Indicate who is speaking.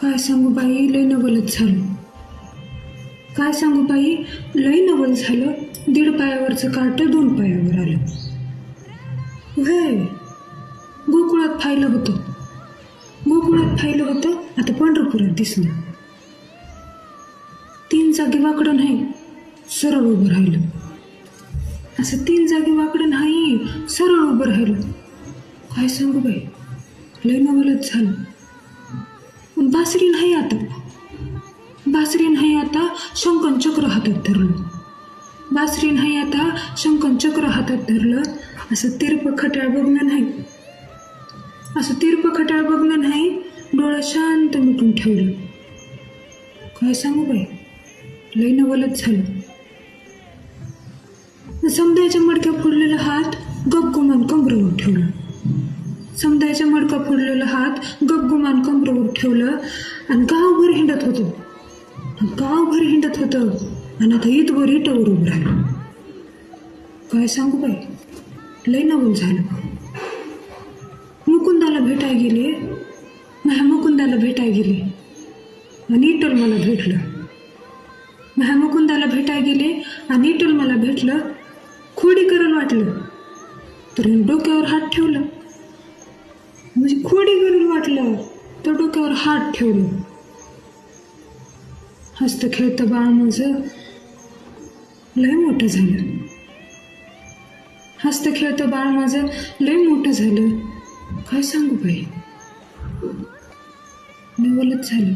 Speaker 1: काय सांगू बाई, लय नवलच झालं. काय सांगू बाई, लय नवल झालं. 1.5 पायावरचं काट 2 पायावर आलं. व्हय, गोकुळात फायलं होतं, आता पंढरपुरात दिसलं. 3 जागी वाकडं नाही, सरळ उभं राहिलं. असं 3 जागी वाकडं नाही, सरळ उभं राहिलं. काय सांगू बाई, लय नवलच झालं. पण बासरी नाही आता, शंकन चक्र हातात धरलं. असं तिरप खट्याळ बघणं नाही, डोळा शांत मिटून ठेवलं. काय सांगू बाई, लय नवलच झालं. समद्याच्या मडक्या फोडलेला हात गपगुमान कमरेवर ठेवलं. आणि गावभर हिंडत होतं. आणि आता इथवर इटावर उभं राहिलं. काय सांगू बाई, लय नवल झालं. मुकुंदाला भेटाय गेले आणि इटल मला भेटलं. खोडी करायला वाटलं तर डोक्यावर हात ठेवलं. हसतं खेळतं बाळ माझं लय मोठं झालं. काय सांगू बाई, नवलच झालं.